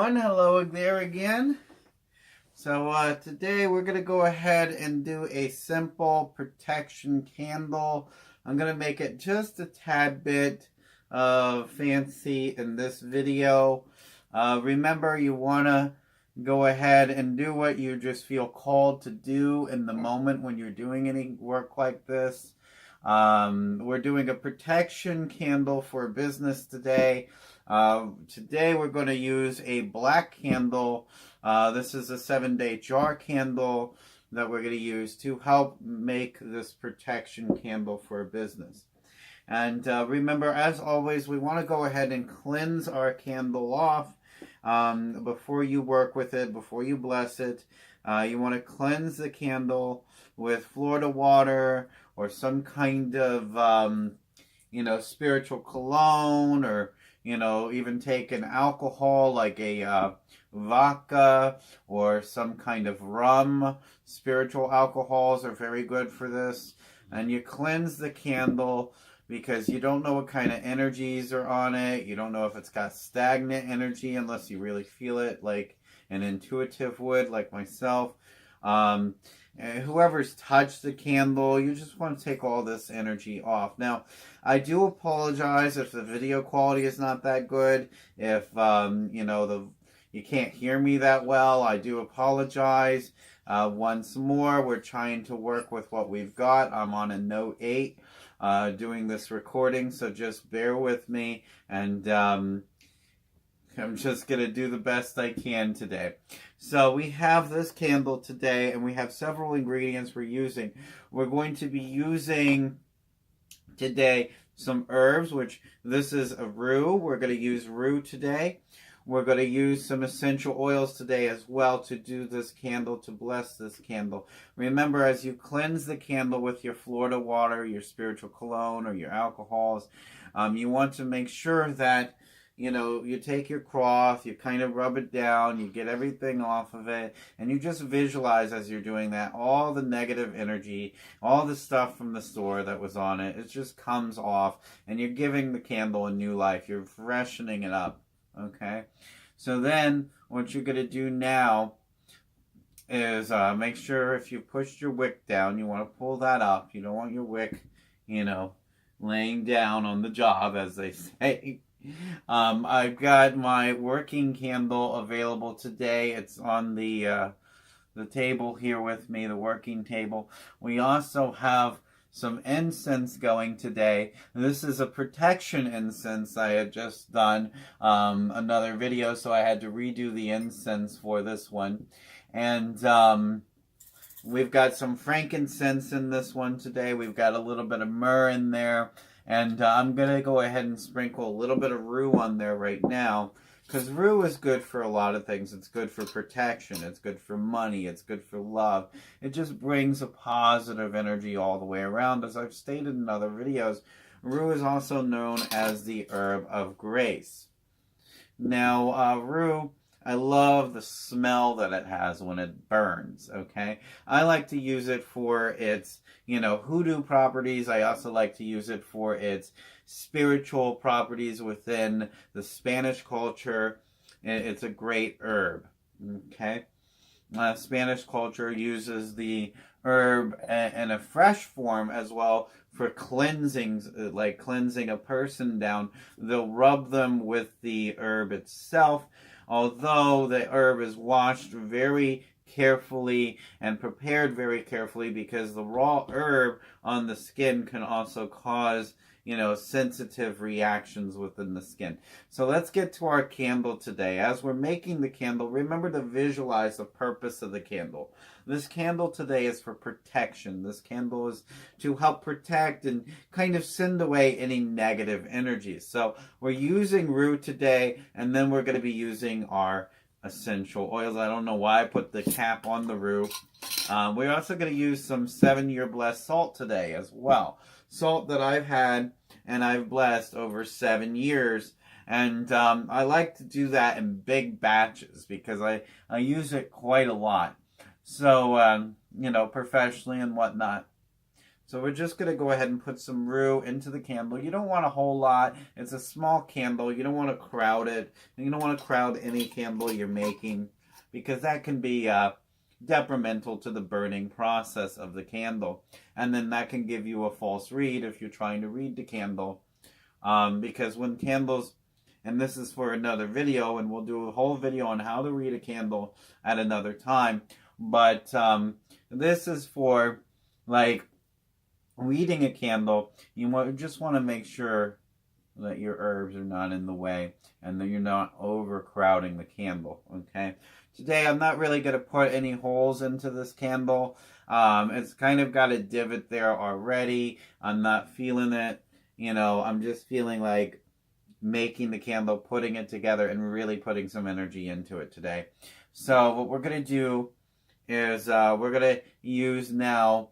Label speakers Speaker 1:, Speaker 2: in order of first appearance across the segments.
Speaker 1: everyone. Hello there again. So today we're going to go ahead and do a simple protection candle. I'm going to make it just a tad bit fancy in this video. Remember, you want to go ahead and do what you just feel called to do in the moment when you're doing any work like this. We're doing a protection candle for business today. Today we're going to use a black candle. This is a 7-day jar candle that we're going to use to help make this protection candle for a business. And remember, as always, we want to go ahead and cleanse our candle off before you work with it, before you bless it. You want to cleanse the candle with Florida water or some kind of, spiritual cologne, or even take an alcohol like a vodka or some kind of rum. Spiritual alcohols are very good for this. And you cleanse the candle because you don't know what kind of energies are on it. You don't know if it's got stagnant energy unless you really feel it, like an intuitive would, like myself. Whoever's touched the candle, you just want to take all this energy off. Now, I do apologize if the video quality is not that good. If you can't hear me that well, I do apologize. Once more, we're trying to work with what we've got. I'm on a Note 8 doing this recording, so just bear with me, and I'm just going to do the best I can today. So we have this candle today, and we have several ingredients we're using. We're going to be using today some herbs, which this is a rue. We're going to use rue today. We're going to use some essential oils today as well to do this candle, to bless this candle. Remember, as you cleanse the candle with your Florida water, your spiritual cologne, or your alcohols, you want to make sure that you take your cloth, you kind of rub it down, you get everything off of it, and you just visualize as you're doing that, all the negative energy, all the stuff from the store that was on it, it just comes off, and you're giving the candle a new life. You're freshening it up, okay? So then, what you're going to do now is make sure if you pushed your wick down, you want to pull that up. You don't want your wick, laying down on the job, as they say. I've got my working candle available today. It's on the table here with me, the working table. We also have some incense going today. This is a protection incense. I had just done another video, so I had to redo the incense for this one. And we've got some frankincense in this one today. We've got a little bit of myrrh in there. And I'm going to go ahead and sprinkle a little bit of rue on there right now, because rue is good for a lot of things. It's good for protection. It's good for money. It's good for love. It just brings a positive energy all the way around. As I've stated in other videos, rue is also known as the herb of grace. Now, rue, I love the smell that it has when it burns, okay? I like to use it for its, hoodoo properties. I also like to use it for its spiritual properties within the Spanish culture. It's a great herb, okay? Spanish culture uses the herb in a fresh form as well for cleansings, like cleansing a person down. They'll rub them with the herb itself, although the herb is washed very carefully and prepared very carefully, because the raw herb on the skin can also cause, sensitive reactions within the skin. So let's get to our candle today. As we're making the candle, remember to visualize the purpose of the candle. This candle today is for protection. This candle is to help protect and kind of send away any negative energies. So we're using rue today, and then we're going to be using our essential oils. I don't know why I put the cap on the rue. We're also going to use some 7-year blessed salt today as well. Salt that I've had and I've blessed over 7 years. And I like to do that in big batches because I use it quite a lot. So, professionally and whatnot. So we're just going to go ahead and put some rue into the candle. You don't want a whole lot. It's a small candle. You don't want to crowd it. You don't want to crowd any candle you're making, because that can be detrimental to the burning process of the candle. And then that can give you a false read if you're trying to read the candle. Because when candles, and this is for another video, and we'll do a whole video on how to read a candle at another time. But this is for, like, reading a candle. You just want to make sure that your herbs are not in the way and that you're not overcrowding the candle, okay? Today, I'm not really going to put any holes into this candle. It's kind of got a divot there already. I'm not feeling it. You know, I'm just feeling like making the candle, putting it together, and really putting some energy into it today. So what we're going to do is we're going to use now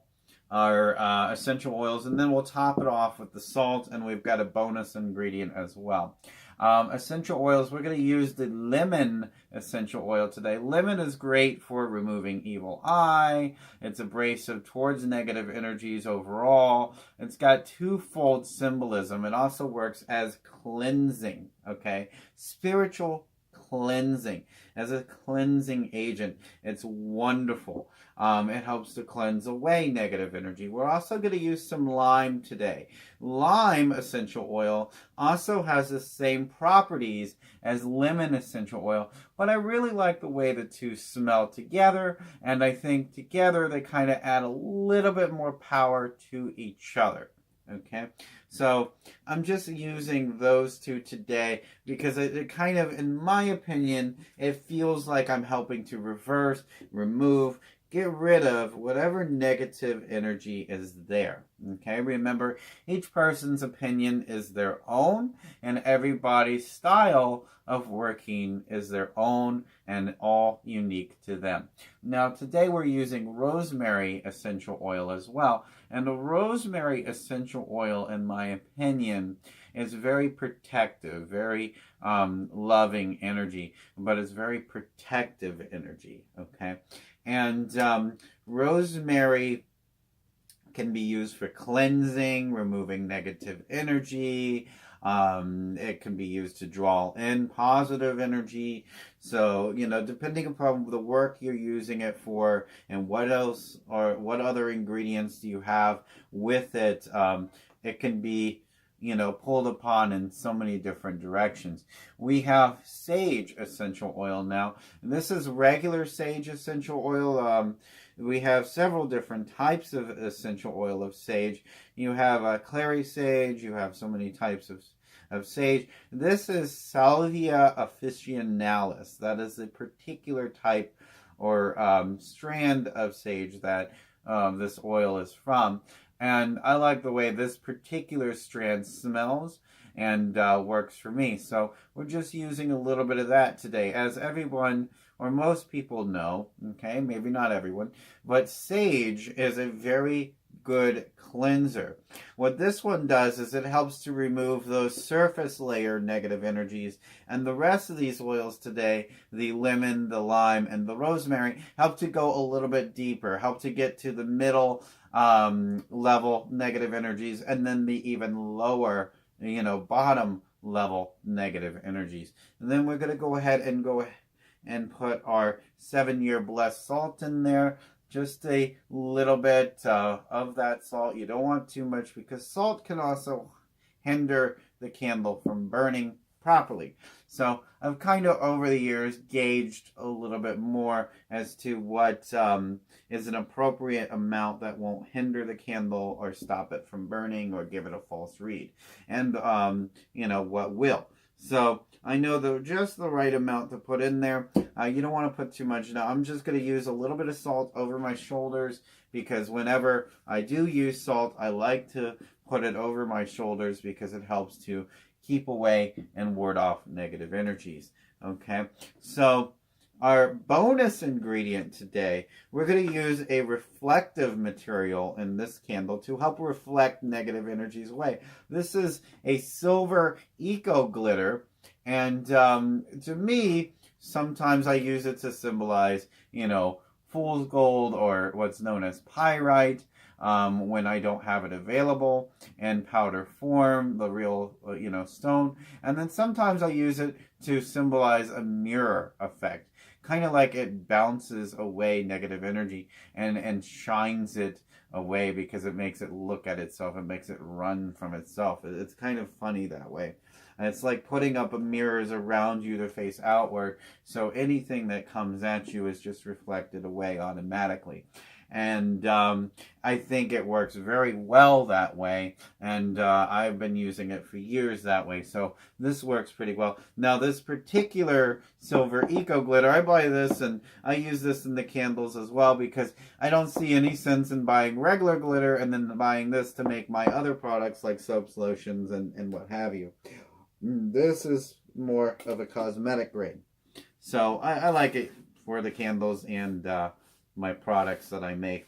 Speaker 1: our essential oils, and then we'll top it off with the salt, and we've got a bonus ingredient as well. Essential oils, we're going to use the lemon essential oil today. Lemon is great for removing evil eye. It's abrasive towards negative energies overall. It's got twofold symbolism. It also works as cleansing, okay? Spiritual cleansing. As a cleansing agent, it's wonderful. It helps to cleanse away negative energy. We're also going to use some lime today. Lime essential oil also has the same properties as lemon essential oil, but I really like the way the two smell together, and I think together they kind of add a little bit more power to each other. Okay, so I'm just using those two today because it kind of, in my opinion, it feels like I'm helping to reverse, remove, get rid of whatever negative energy is there. Okay, remember, each person's opinion is their own, and everybody's style of working is their own and all unique to them. Now, today we're using rosemary essential oil as well, and the rosemary essential oil, in my opinion, is very protective, very loving energy, but it's very protective energy, okay? And rosemary can be used for cleansing, removing negative energy. It can be used to draw in positive energy. So, you know, depending upon the work you're using it for and what else or what other ingredients do you have with it, it can be, you know, pulled upon in so many different directions. We have sage essential oil now. And this is regular sage essential oil. We have several different types of essential oil of sage. You have clary sage. You have so many types of sage. This is Salvia officinalis. That is a particular type or strand of sage that this oil is from. And I like the way this particular strand smells and works for me. So we're just using a little bit of that today. As everyone, or most people know, okay, maybe not everyone, but sage is a very good cleanser. What this one does is it helps to remove those surface layer negative energies, and the rest of these oils today, the lemon, the lime, and the rosemary, help to go a little bit deeper, help to get to the middle level negative energies, and then the even lower, you know, bottom level negative energies. And then we're going to go ahead and put our 7-year blessed salt in there. Just a little bit of that salt. You don't want too much because salt can also hinder the candle from burning properly. So I've kind of over the years gauged a little bit more as to what is an appropriate amount that won't hinder the candle or stop it from burning or give it a false read. And, you know, what will. So I know just the right amount to put in there. You don't want to put too much. Now I'm just going to use a little bit of salt over my shoulders because whenever I do use salt, I like to put it over my shoulders because it helps to keep away and ward off negative energies. Okay, so our bonus ingredient today, we're going to use a reflective material in this candle to help reflect negative energies away. This is a silver eco glitter, and to me, sometimes I use it to symbolize, you know, fool's gold or what's known as pyrite. when I don't have it available in powder form, the real, stone. And then sometimes I use it to symbolize a mirror effect. Kind of like it bounces away negative energy and shines it away because it makes it look at itself. It makes it run from itself. It's kind of funny that way. And it's like putting up mirrors around you to face outward, so anything that comes at you is just reflected away automatically. And I think it works very well that way, and I've been using it for years that way, so this works pretty well. Now this particular silver eco glitter, I buy this and I use this in the candles as well, because I don't see any sense in buying regular glitter and then buying this to make my other products like soaps, lotions, and what have you. This is more of a cosmetic grade, so I like it for the candles and my products that I make.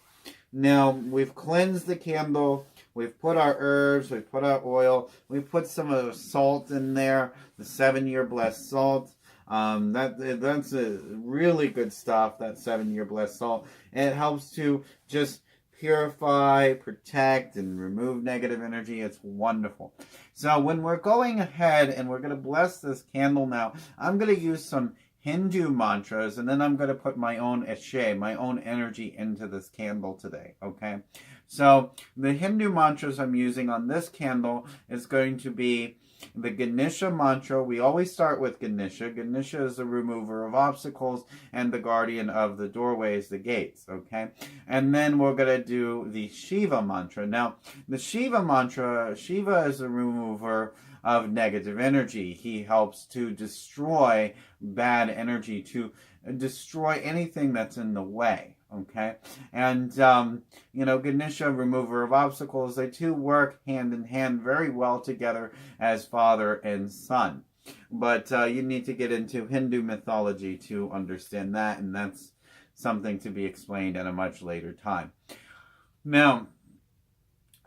Speaker 1: Now, we've cleansed the candle, we've put our herbs, we've put our oil, we've put some of the salt in there, the 7-year blessed salt. That's a really good stuff, that 7-year blessed salt. And it helps to just purify, protect, and remove negative energy. It's wonderful. So when we're going ahead and we're going to bless this candle now, I'm going to use some Hindu mantras, and then I'm going to put my own eshe, my own energy into this candle today, okay? So the Hindu mantras I'm using on this candle is going to be the Ganesha mantra. We always start with Ganesha. Ganesha is the remover of obstacles and the guardian of the doorways, the gates, okay? And then we're going to do the Shiva mantra. Now, the Shiva mantra, Shiva is the remover of negative energy. He helps to destroy bad energy, to destroy anything that's in the way, okay? And, Ganesha, remover of obstacles, they two work hand in hand very well together as father and son. But you need to get into Hindu mythology to understand that, and that's something to be explained at a much later time. Now,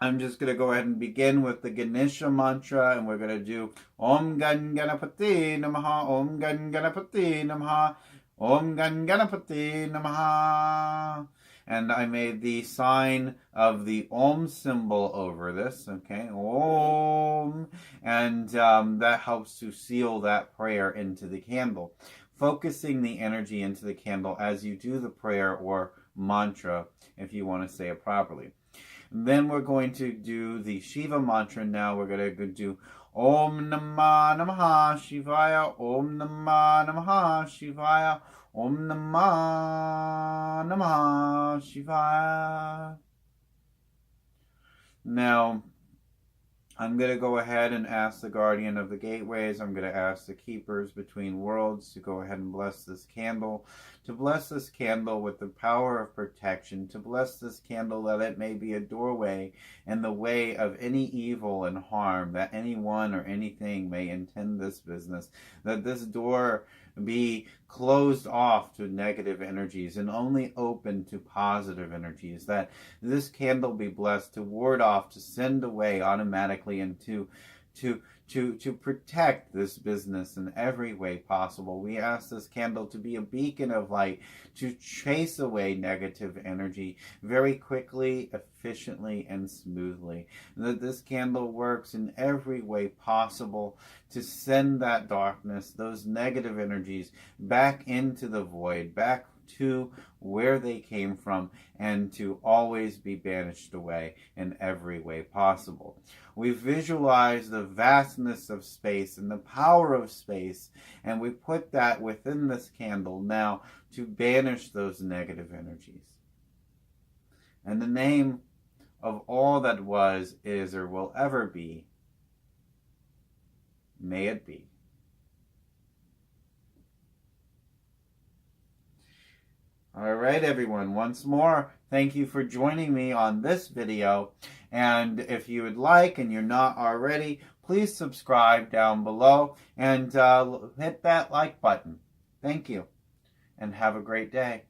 Speaker 1: I'm just going to go ahead and begin with the Ganesha mantra, and we're going to do Om Gan Ganapati Namaha, Om Gan Ganapati Namaha, Om Gan Ganapati Namaha. And I made the sign of the Om symbol over this, okay, Om, and that helps to seal that prayer into the candle, focusing the energy into the candle as you do the prayer or mantra, if you want to say it properly. Then we're going to do the Shiva mantra now. We're going to do Om Namah Namaha Shivaya, Om Namah Namaha Shivaya, Om Namah Namaha Shivaya. Now, I'm going to go ahead and ask the guardian of the gateways, I'm going to ask the keepers between worlds to go ahead and bless this candle, to bless this candle with the power of protection, to bless this candle that it may be a doorway in the way of any evil and harm that anyone or anything may intend this business, that this door be closed off to negative energies and only open to positive energies, that this candle be blessed to ward off, to send away automatically, and to protect this business in every way possible. We ask this candle to be a beacon of light, to chase away negative energy very quickly, efficiently, and smoothly. And that this candle works in every way possible to send that darkness, those negative energies, back into the void, back to where they came from, and to always be banished away in every way possible. We visualize the vastness of space and the power of space, and we put that within this candle now to banish those negative energies. And the name of all that was, is, or will ever be, may it be. All right, everyone. Once more, thank you for joining me on this video. And if you would like, and you're not already, please subscribe down below and hit that like button. Thank you, and have a great day.